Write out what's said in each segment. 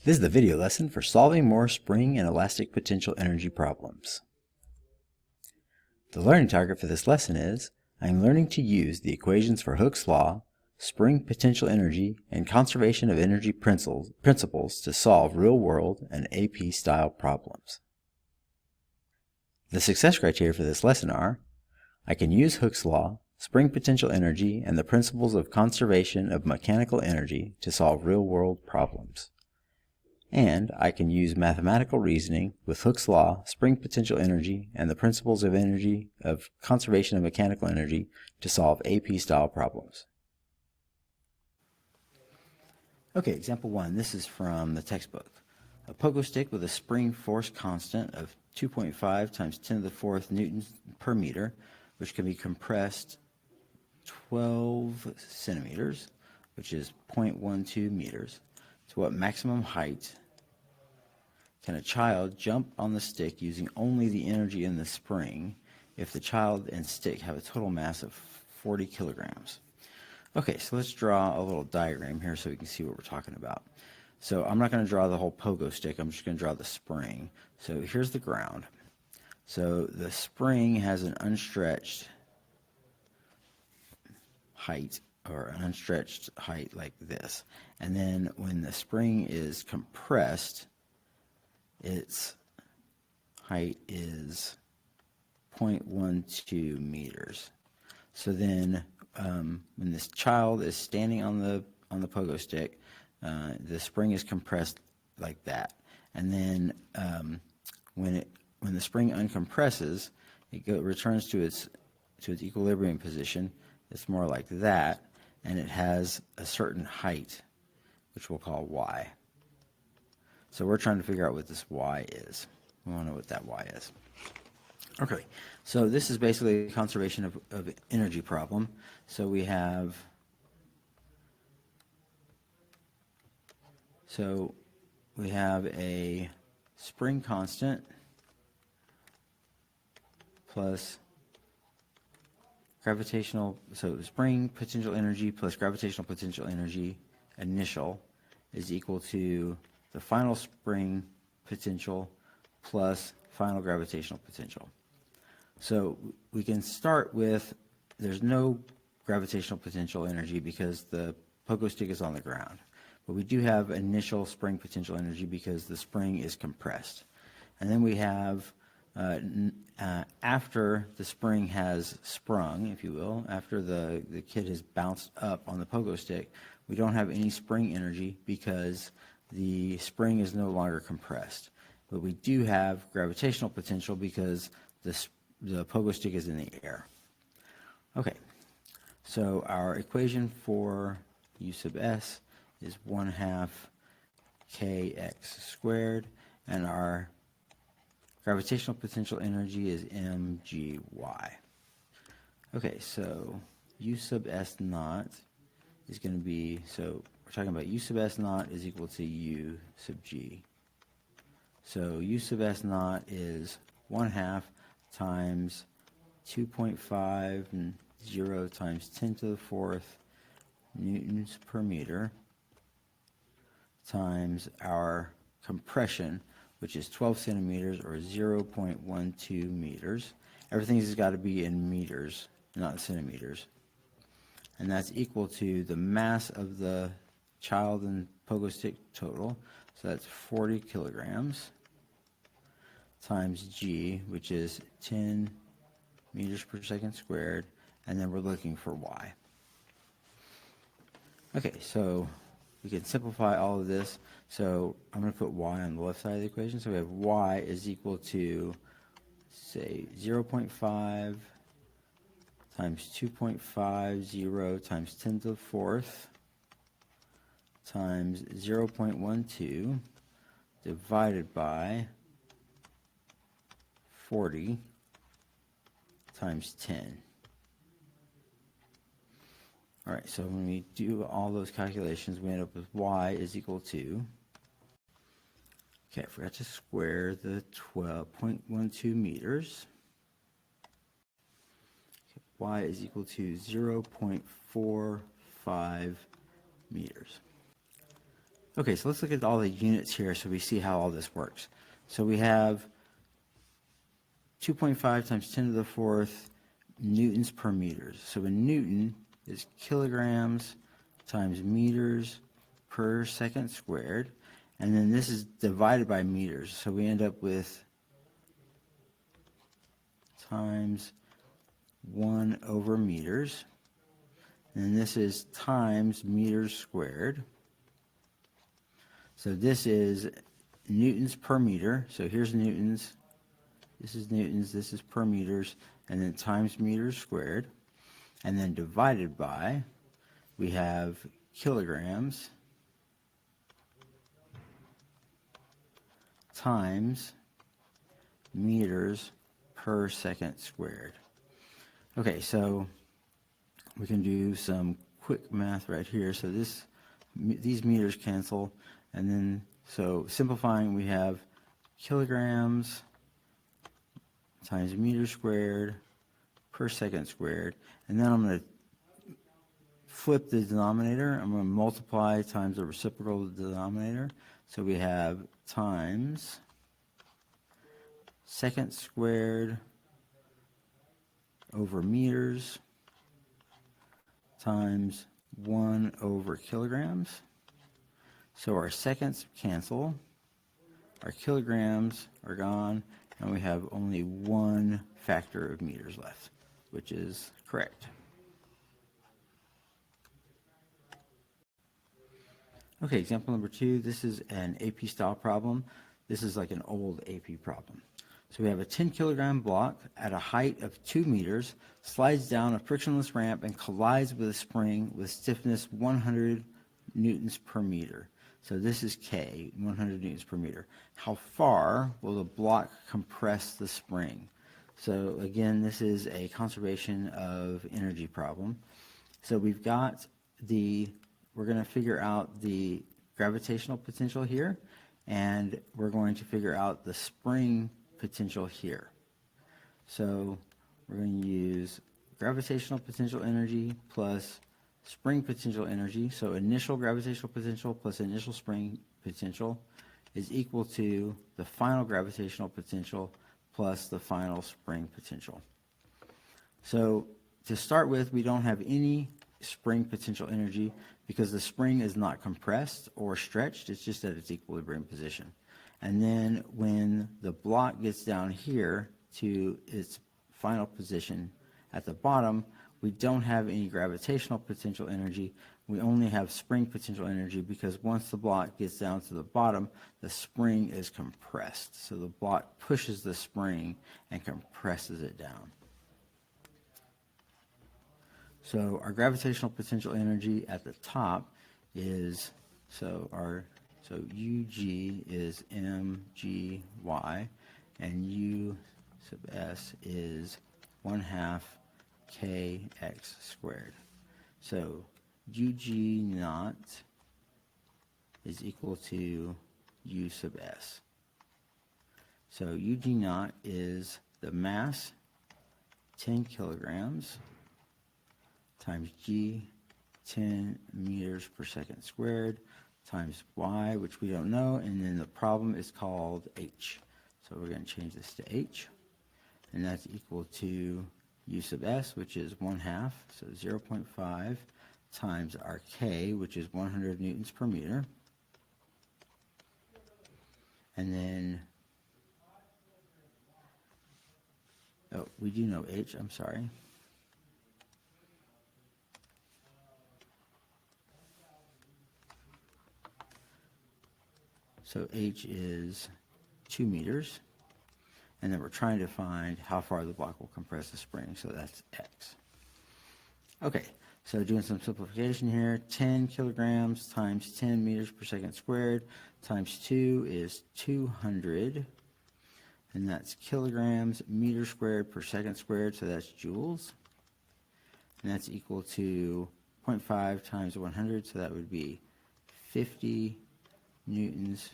This is the video lesson for solving more spring and elastic potential energy problems. The learning target for this lesson is, I am learning to use the equations for Hooke's law, spring potential energy, and conservation of energy principles to solve real-world and AP-style problems. The success criteria for this lesson are, I can use Hooke's law, spring potential energy, and the principles of conservation of mechanical energy to solve real-world problems. And I can use mathematical reasoning with Hooke's law, spring potential energy, and the principles of conservation of mechanical energy to solve AP-style problems. Okay, example 1. This is from the textbook. A pogo stick with a spring force constant of 2.5 times 10 to the 4th newtons per meter, which can be compressed 12 centimeters, which is 0.12 meters, to what maximum height can a child jump on the stick using only the energy in the spring if the child and stick have a total mass of 40 kilograms? Okay, so let's draw a little diagram here so we can see what we're talking about. So I'm not going to draw the whole pogo stick, I'm just going to draw the spring. So here's the ground. So the spring has an unstretched height, or an unstretched height like this. And then when the spring is compressed, its height is 0.12 meters. So then when this child is standing on the pogo stick, the spring is compressed like that. And then when the spring uncompresses, it returns to its equilibrium position. It's more like that, and it has a certain height, which we'll call y. So we're trying to figure out what this y is. We want to know what that y is. Okay, so this is basically a conservation of energy problem. So we have a spring constant plus spring potential energy plus gravitational potential energy initial is equal to the final spring potential plus final gravitational potential. So we can start with, there's no gravitational potential energy because the pogo stick is on the ground. But we do have initial spring potential energy because the spring is compressed. And then we have, after the spring has sprung, if you will, after the kid has bounced up on the pogo stick, we don't have any spring energy because the spring is no longer compressed. But we do have gravitational potential because the pogo stick is in the air. Okay, so our equation for U sub s is 1/2 kx squared, and our gravitational potential energy is mgy. Okay, so U sub s naught is going to be, so we're talking about U sub s naught is equal to U sub g. So U sub s naught is 1/2 times 2.5 and 0 times 10 to the 4th newtons per meter times our compression, which is 12 centimeters or 0.12 meters. Everything has got to be in meters, not centimeters. And that's equal to the mass of the child and pogo stick total, so that's 40 kilograms, times g, which is 10 meters per second squared, and then we're looking for y. Okay, so we can simplify all of this. So I'm going to put y on the left side of the equation. So we have y is equal to, say, 0.5 times 2.50 times 10 to the 4th times 0.12 divided by 40 times 10. All right, so when we do all those calculations, we end up with y is equal to, okay, I forgot to square the 12.12 meters. Okay, y is equal to 0.45 meters. Okay, so let's look at all the units here so we see how all this works. So we have 2.5 times 10 to the fourth newtons per meters. So a newton is kilograms times meters per second squared. And then this is divided by meters. So we end up with times 1 over meters. And this is times meters squared. So this is newtons per meter. So here's newtons. This is newtons. This is per meters. And then times meters squared. And then divided by, we have kilograms times meters per second squared. Okay, so we can do some quick math right here. So these meters cancel, and then so simplifying, we have kilograms times meters squared per second squared, and then I'm going to flip the denominator. I'm going to multiply times the reciprocal of the denominator. So we have times second squared over meters times 1 over kilograms. So our seconds cancel, our kilograms are gone, and we have only one factor of meters left, which is correct. Okay, example number 2, this is an AP style problem. This is like an old AP problem. So we have a 10 kilogram block at a height of 2 meters, slides down a frictionless ramp and collides with a spring with stiffness 100 newtons per meter. So this is K, 100 newtons per meter. How far will the block compress the spring? So again, this is a conservation of energy problem. So we've got we're going to figure out the gravitational potential here, and we're going to figure out the spring potential here. So we're going to use gravitational potential energy plus spring potential energy. So initial gravitational potential plus initial spring potential is equal to the final gravitational potential plus the final spring potential. So to start with, we don't have any spring potential energy because the spring is not compressed or stretched, it's just at its equilibrium position. And then when the block gets down here to its final position at the bottom, we don't have any gravitational potential energy. We only have spring potential energy because once the block gets down to the bottom, the spring is compressed. So the block pushes the spring and compresses it down. So our gravitational potential energy at the top is, so UG is mgy, and U sub s is 1/2 kx squared. So UG naught is equal to U sub s. So UG naught is the mass, 10 kilograms, times g, 10 meters per second squared, times y, which we don't know, and then the problem is called h. So we're going to change this to h, and that's equal to U sub s, which is 1/2, so 0.5 times our k, which is 100 newtons per meter, and then, oh, we do know h, I'm sorry. So h is 2 meters, and then we're trying to find how far the block will compress the spring, so that's x. Okay, so doing some simplification here, 10 kilograms times 10 meters per second squared times 2 is 200, and that's kilograms meters squared per second squared, so that's joules, and that's equal to 0.5 times 100, so that would be 50 newtons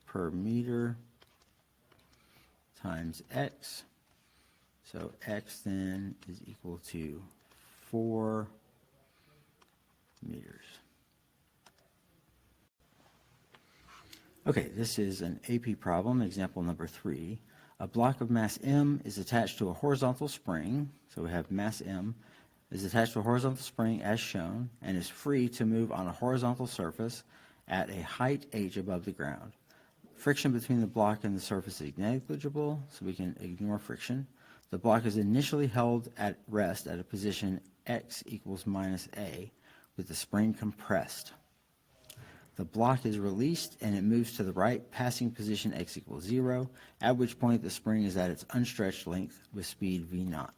per meter times x. So x then is equal to 4 meters. Okay, this is an AP problem, example number 3. A block of mass M is attached to a horizontal spring, so we have mass M is attached to a horizontal spring as shown and is free to move on a horizontal surface at a height h above the ground. Friction between the block and the surface is negligible, so we can ignore friction. The block is initially held at rest at a position x equals minus a, with the spring compressed. The block is released and it moves to the right, passing position x equals 0, at which point the spring is at its unstretched length with speed v naught.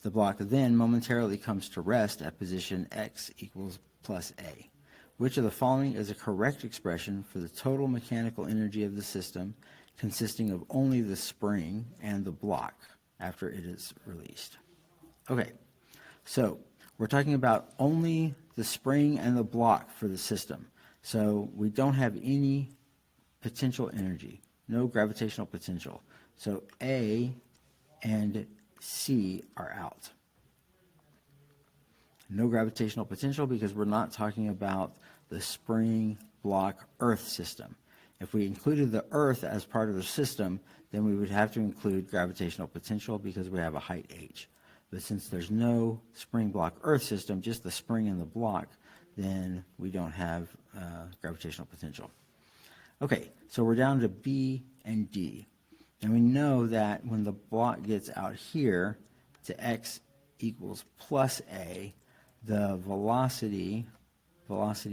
The block then momentarily comes to rest at position x equals plus a. Which of the following is a correct expression for the total mechanical energy of the system consisting of only the spring and the block after it is released? Okay, so we're talking about only the spring and the block for the system. So we don't have any potential energy, no gravitational potential. So A and C are out. No gravitational potential because we're not talking about the spring, block, earth system. If we included the earth as part of the system, then we would have to include gravitational potential because we have a height h. But since there's no spring, block, earth system, just the spring and the block, then we don't have gravitational potential. Okay, so we're down to B and D. And we know that when the block gets out here to x equals plus a, the velocity, let's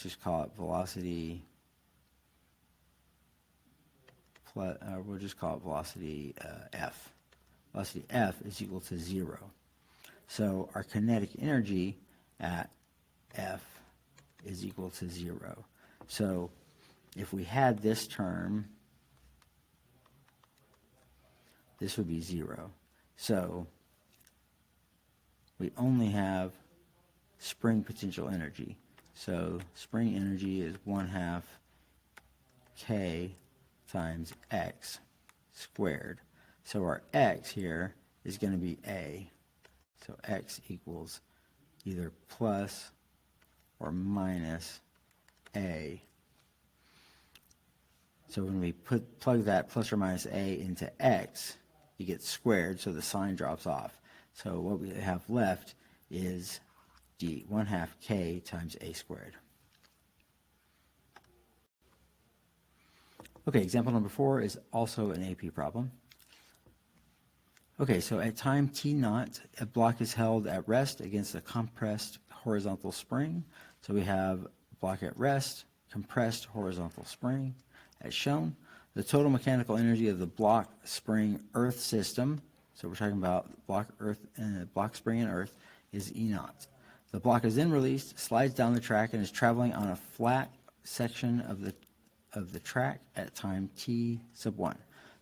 just call it velocity, we'll just call it velocity f. Velocity f is equal to 0. So our kinetic energy at F is equal to 0. So if we had this term, this would be 0. So we only have spring potential energy. So spring energy is 1/2 k times x squared. So our x here is going to be a. So x equals either plus or minus a. So when we plug that plus or minus a into x, you get squared, so the sign drops off. So what we have left is d, 1/2 k times a squared. Okay, example number 4 is also an AP problem. Okay, so at time t naught, a block is held at rest against a compressed horizontal spring. So we have block at rest, compressed horizontal spring, as shown. The total mechanical energy of the block, spring, earth system, so we're talking about block, spring, and earth, is E naught. The block is then released, slides down the track, and is traveling on a flat section of the track at time t sub 1.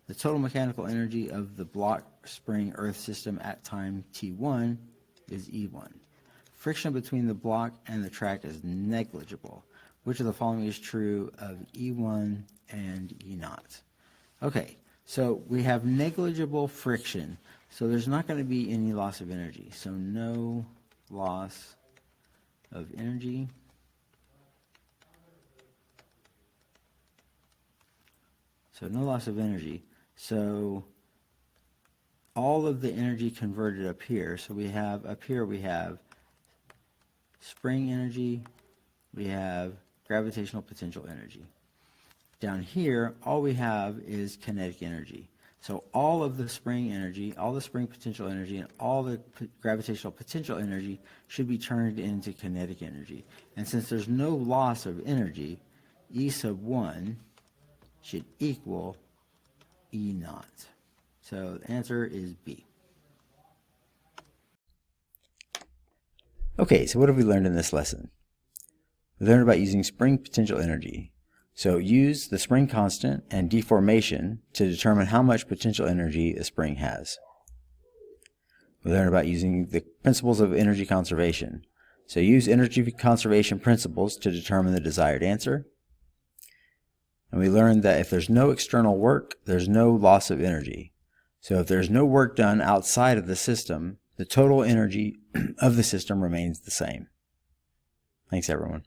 The total mechanical energy of the block, spring, earth system at time t1 is E1. Friction between the block and the track is negligible. Which of the following is true of E1 and E naught? Okay, so we have negligible friction, so there's not going to be any loss of energy. So no loss of energy. So no loss of energy. So all of the energy converted up here. So we have up here we have spring energy, we have gravitational potential energy. Down here, all we have is kinetic energy. So all of the spring energy, all the spring potential energy, and all the gravitational potential energy should be turned into kinetic energy. And since there's no loss of energy, E sub 1 should equal E naught. So the answer is B. Okay, so what have we learned in this lesson? We learned about using spring potential energy. So use the spring constant and deformation to determine how much potential energy a spring has. We learned about using the principles of energy conservation. So use energy conservation principles to determine the desired answer. And we learned that if there's no external work, there's no loss of energy. So if there's no work done outside of the system, the total energy of the system remains the same. Thanks, everyone.